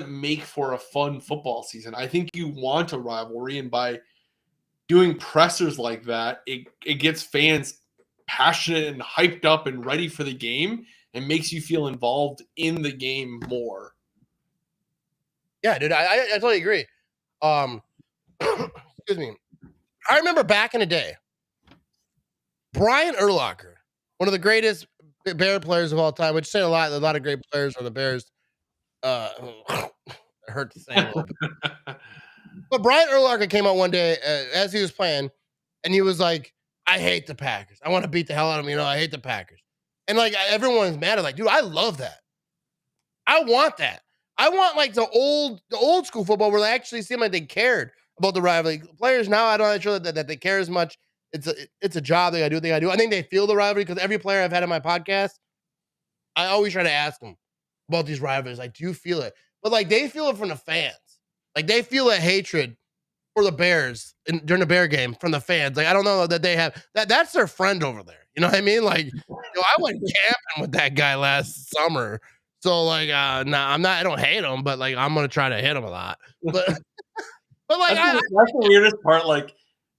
make for a fun football season. I think you want a rivalry, and by doing pressers like that, it gets fans passionate and hyped up and ready for the game and makes you feel involved in the game more. Yeah, dude, I totally agree. Excuse me. I remember back in the day, Brian Urlacher, one of the greatest Bear players of all time, which say a lot of great players on the Bears. It hurt to say a little bit. But Brian Urlacher came out one day as he was playing, and he was like, I hate the Packers. I want to beat the hell out of them. I hate the Packers. And like everyone's mad at, like, dude, I love that. I want that. I want like the old school football where they actually seem like they cared about the rivalry. Players now, I'm not sure that they care as much. It's a job they gotta do. They gotta do. I think they feel the rivalry because every player I've had on my podcast, I always try to ask them about these rivalries. Like, do you feel it? But like they feel it from the fans. Like they feel that hatred for the Bears during the Bear game from the fans. Like I don't know that they have that. That's their friend over there. You know what I mean? Like, I went camping with that guy last summer. So like, I don't hate him, but like, I'm gonna try to hit him a lot. But like, that's the weirdest part. Like,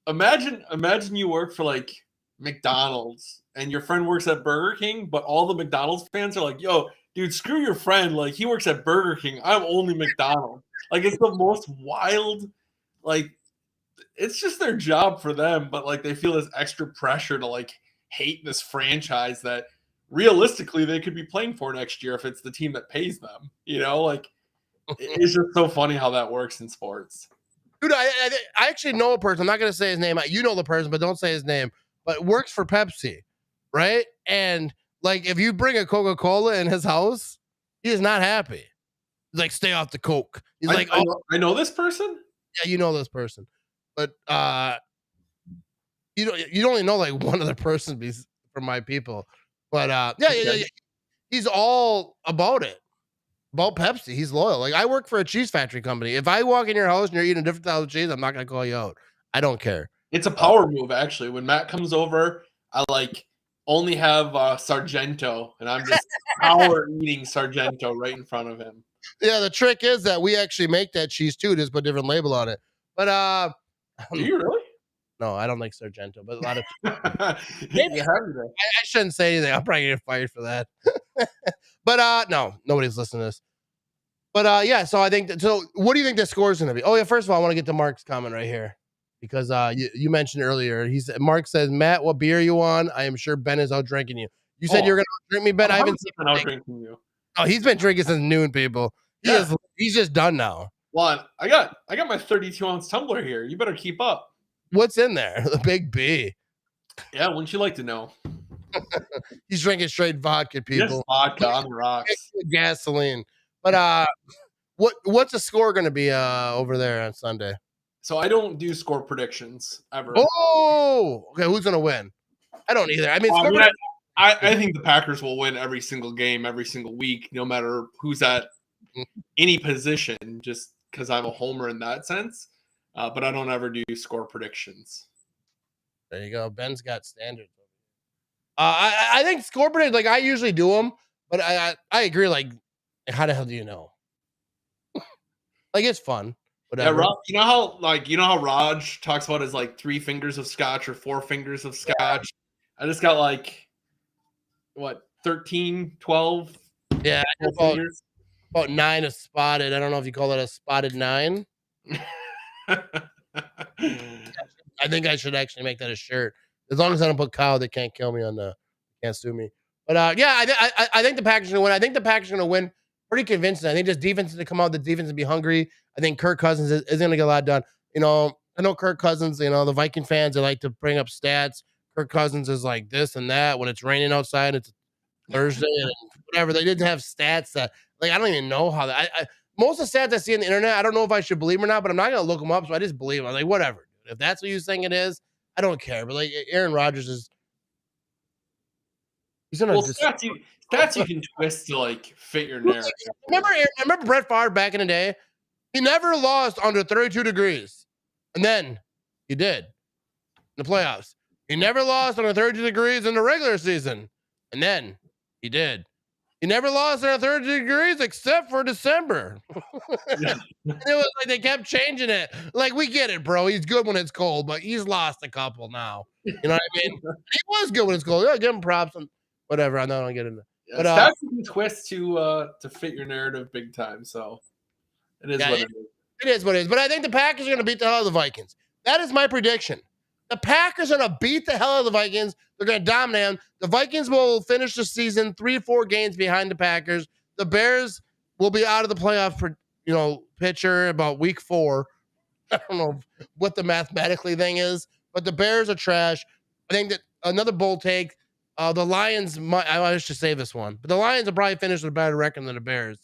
imagine you work for like McDonald's and your friend works at Burger King, but all the McDonald's fans are like, "Yo, dude, screw your friend. Like, he works at Burger King. I'm only McDonald's." Like, it's the most wild. Like, it's just their job for them, but like they feel this extra pressure to like hate this franchise that realistically they could be playing for next year if it's the team that pays them. Like it's just so funny how that works in sports. Dude, I actually know a person. I'm not going to say his name. You know the person, but don't say his name. But works for Pepsi, right? And like, if you bring a Coca-Cola in his house, he is not happy. He's like, stay off the Coke. He's I know this person. Yeah, you know this person, but you only know like one other person from my people. But yeah, he's all about it. About Pepsi. He's loyal. Like I work for a cheese factory company. If I walk in your house and you're eating a different style of cheese, I'm not gonna call you out. I don't care. It's a power move, actually. When Matt comes over, I like only have Sargento, and I'm just power eating Sargento right in front of him. Yeah, the trick is that we actually make that cheese too, just put a different label on it. But do you really? No, I don't like Sargento, but a lot of maybe I shouldn't say anything. I'll probably get fired for that. But no, nobody's listening to this. But yeah, so I think so. What do you think the score is going to be? Oh yeah, first of all, I want to get to Mark's comment right here because you mentioned earlier. Mark says, Matt, what beer are you on? I am sure Ben is out drinking you. You said you're going to drink me, Ben. I haven't seen out drinking you. Oh, he's been drinking since noon, people. He's just done now. Well, I got my 32-ounce tumbler here. You better keep up. What's in there? The big B. Yeah, wouldn't you like to know? He's drinking straight vodka, Just people. vodka on the rocks. Gasoline. But what's the score going to be over there on Sunday? So I don't do score predictions ever. Oh, okay. Who's going to win? I don't either. I mean, I think the Packers will win every single game, every single week, no matter who's at any position, just because I'm a homer in that sense. But I don't ever do score predictions. There you go. Ben's got standards. I think score predictions, like I usually do them, but I agree. Like, how the hell do you know? Like, it's fun. Whatever. Yeah, you know how Raj talks about his like 3 fingers of scotch or 4 fingers of scotch. Yeah. I just got like 13, 12. Yeah, about 9 is spotted. I don't know if you call it a spotted 9. I think I should actually make that a shirt. As long as I don't put Kyle, they can't kill me can't sue me. But yeah, I think the Packers are gonna win. I think the Packers are gonna win pretty convincing. I think just defense is to come out, the defense to be hungry. I think Kirk Cousins is gonna get a lot done. You know, I know Kirk Cousins, you know, the Viking fans, they like to bring up stats. Kirk Cousins is like this and that. When it's raining outside, it's Thursday and whatever. They didn't have stats that, like, I don't even know how that. Most of the stats I see on the internet, I don't know if I should believe them or not, but I'm not gonna look them up, so I just believe them. I'm like, whatever. If that's what you think it is, I don't care. But like Aaron Rodgers is, he's gonna stats you can twist to like fit your narrative. Remember Brett Favre back in the day? He never lost under 32 degrees, and then he did in the playoffs. He never lost under 32 degrees in the regular season, and then he did. He never lost under 30 degrees except for December. Yeah. It was like they kept changing it. Like, we get it, bro. He's good when it's cold, but he's lost a couple now. You know what I mean? He was good when it's cold. Yeah, give him props and whatever. I know I don't get into it. Yeah, but stats you can twist to fit your narrative big time. So it is what it is. It is what it is. But I think the Packers are going to beat the hell out of the Vikings. That is my prediction. The Packers are going to beat the hell out of the Vikings. They're going to dominate them. The Vikings will finish the season 3-4 games behind the Packers. The Bears will be out of the playoff, picture about week 4. I don't know what the mathematically thing is, but the Bears are trash. I think that another bold take. The Lions I should save this one, but the Lions will probably finish with a better record than the Bears.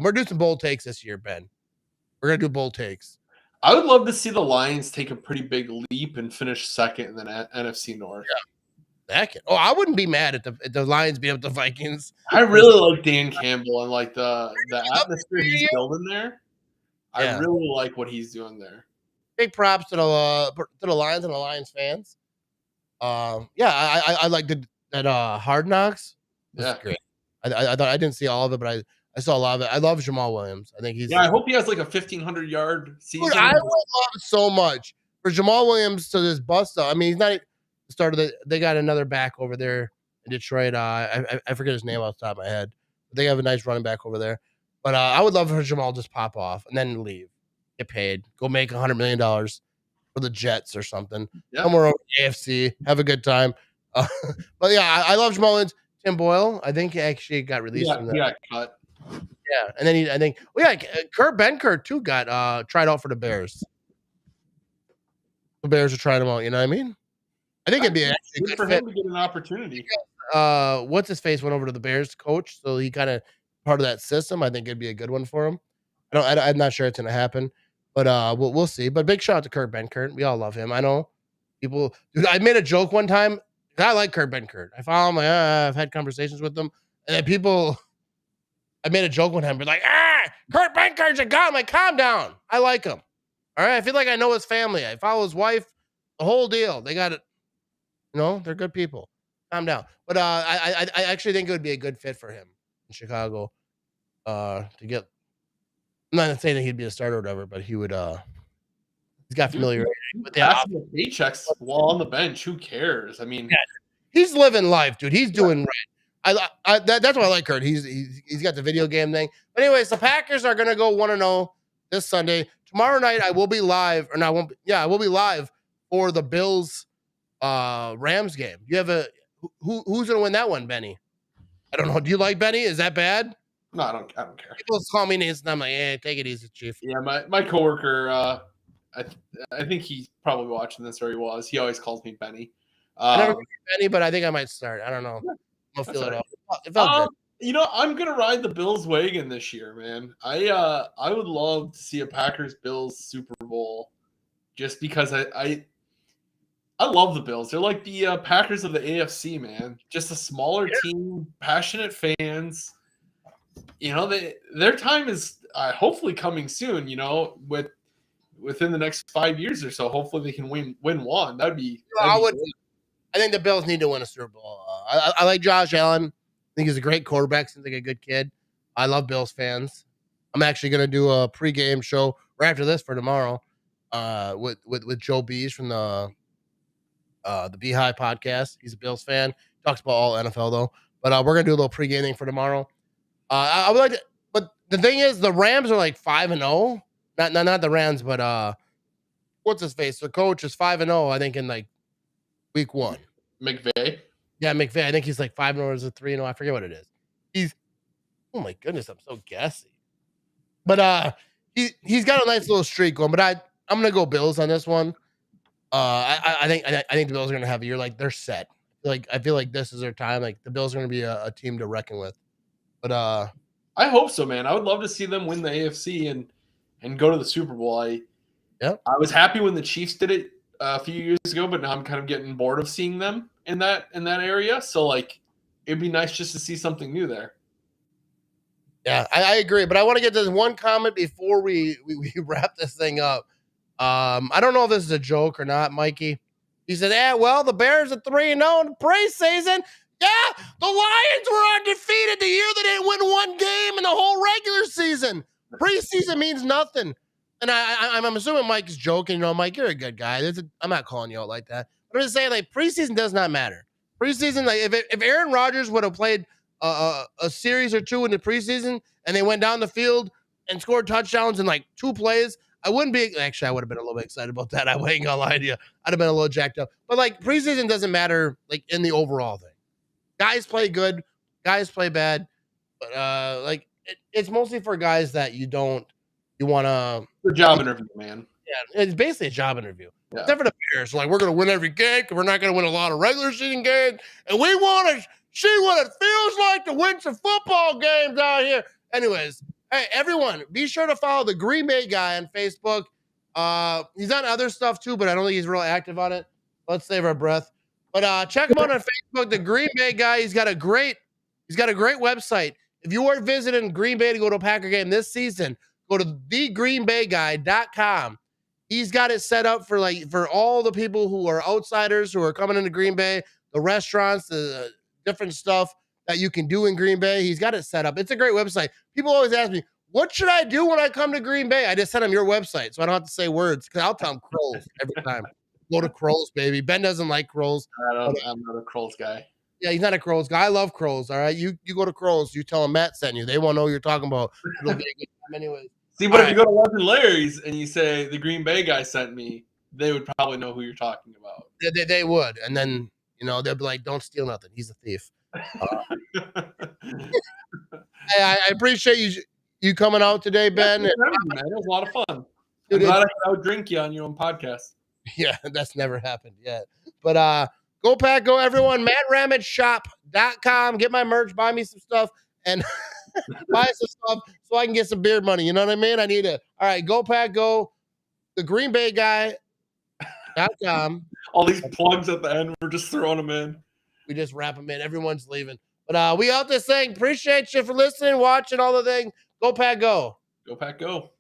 We're doing some bold takes this year, Ben. We're going to do bold takes. I would love to see the Lions take a pretty big leap and finish second in the NFC North. Yeah. I wouldn't be mad at the Lions being up the Vikings. I really like Dan Campbell and like the atmosphere he's building there. Yeah. I really like what he's doing there. Big props to the Lions and the Lions fans. I like that Hard Knocks. Yeah, great. I thought I didn't see all of it, but I saw a lot of it. I love Jamal Williams. I think he's. Yeah, I hope he has like a 1,500-yard season. Dude, I would love so much for Jamal Williams to this bust up. I mean, he's not the starter. They got another back over there in Detroit. I forget his name off the top of my head. They have a nice running back over there. But I would love for Jamal just pop off and then leave, get paid, go make $100 million for the Jets or something. Yeah. Somewhere over the AFC, have a good time. But yeah, I love Jamal Williams. Tim Boyle, I think he actually got released from that. He got cut. Yeah, and then Kurt Benkert too got tried out for the Bears. The Bears are trying him out. You know what I mean? I think it'd be actually good for him to get an opportunity. What's his face went over to the Bears coach, so he kind of part of that system. I think it'd be a good one for him. I'm not sure it's gonna happen, but we'll see. But big shout out to Kurt Benkert. We all love him. I know people. Dude, I made a joke one time. I like Kurt Benkert. I follow him. I've had conversations with him, and then people. I made a joke with him. We're like, Kurt Benkert's a guy. I'm like, calm down. I like him. All right. I feel like I know his family. I follow his wife, the whole deal. They got it. They're good people. Calm down. But I actually think it would be a good fit for him in Chicago. To get. I'm not saying that he'd be a starter or whatever, but he would. He's got familiarity with the paychecks while on the bench. Who cares? I mean, he's living life, dude. He's doing right. That's why I like Kurt. He's got the video game thing. But anyways, the Packers are gonna go 1-0 this Sunday. Tomorrow night I will be live, or no, I won't. I will be live for the Bills Rams game. You have who's gonna win that one, Benny? I don't know. Do you like Benny? Is that bad? No, I don't care. People call me names, and I'm like, take it easy, Chief. Yeah, my coworker. I think he's probably watching this, or he was. He always calls me Benny. I never gave any, but I think I might start. I don't know. I'll feel it out. It felt good. You know, I'm gonna ride the Bills wagon this year, man. I would love to see a Packers Bills Super Bowl, just because I love the Bills. They're like the Packers of the AFC, man. Just a smaller team, passionate fans. You know, their time is hopefully coming soon. You know, within the next 5 years or so, hopefully they can win one. That'd be. I think the Bills need to win a Super Bowl. I like Josh Allen. I think he's a great quarterback. Seems like a good kid. I love Bills fans. I'm actually going to do a pregame show right after this for tomorrow with Joe Bees from the Beehive podcast. He's a Bills fan. Talks about all NFL, though. But we're going to do a little pregame thing for tomorrow. I would like to, but the thing is, the Rams are like 5-0. Not the Rams, but what's his face? The coach is 5-0, I think, in like week 1. McVay? Yeah, McVay. I think he's like 5-0 or is it 3-0? I forget what it is. Oh my goodness, I'm so gassy. But he's got a nice little streak going. But I'm gonna go Bills on this one. I think the Bills are gonna have a year like they're set. Like I feel like this is their time. Like the Bills are gonna be a team to reckon with. But I hope so, man. I would love to see them win the AFC and go to the Super Bowl. I was happy when the Chiefs did it a few years ago, but now I'm kind of getting bored of seeing them in that area. So like, it'd be nice just to see something new there. Yeah, I agree. But I want to get this one comment before we wrap this thing up. I don't know if this is a joke or not, Mikey. He said, "Yeah, well, the Bears are 3-0 in the preseason. Yeah, the Lions were undefeated the year they didn't win one game in the whole regular season. Preseason means nothing." And I'm assuming Mike is joking. You know, Mike, you're a good guy. I'm not calling you out like that. I'm just saying, like, preseason does not matter. Preseason, like, if Aaron Rodgers would have played a series or two in the preseason and they went down the field and scored touchdowns in like 2 plays, I wouldn't be. Actually, I would have been a little bit excited about that. I ain't gonna lie to you. I'd have been a little jacked up. But like, preseason doesn't matter, like, in the overall thing. Guys play good, guys play bad, but like it's mostly for guys that you want to. The job interview, man. Yeah, it's basically a job interview. Yeah. Except for the Bears, like we're gonna win every game because we're not gonna win a lot of regular season games, and we want to see what it feels like to win some football games out here. Anyways, hey everyone, be sure to follow the Green Bay guy on Facebook. He's on other stuff too, but I don't think he's real active on it. Let's save our breath. But check him out on Facebook, the Green Bay guy. He's got a great website. If you are visiting Green Bay to go to a Packer game this season, go to thegreenbayguy.com. He's got it set up for all the people who are outsiders who are coming into Green Bay, the restaurants, the different stuff that you can do in Green Bay. He's got it set up. It's a great website. People always ask me, what should I do when I come to Green Bay? I just send them your website, so I don't have to say words because I'll tell them Kroll's every time. Go to Kroll's, baby. Ben doesn't like Kroll's. I'm not a Kroll's guy. Yeah, he's not a Kroll's guy. I love Kroll's, all right? You go to Kroll's. You tell them Matt sent you. They won't know what you're talking about. It'll be a good time anyways. See, but if you go to London Larry's and you say the Green Bay guy sent me, they would probably know who you're talking about. They would. And then, they'll be like, don't steal nothing. He's a thief. Hey, I appreciate you coming out today, Ben. Man, it was a lot of fun. I'm glad I could outdrink you on your own podcast. Yeah, that's never happened yet. But go Pack, go everyone. MattRamageShop.com. Get my merch, buy me some stuff, and buy some stuff so I can get some beard money. You know what I mean? I need it. All right, go Pack, go. The Green Bay guy.com. All these plugs at the end, we're just throwing them in. We just wrap them in. Everyone's leaving. But we out this thing. Appreciate you for listening, watching all the things. Go Pack, go. Go Pack, go.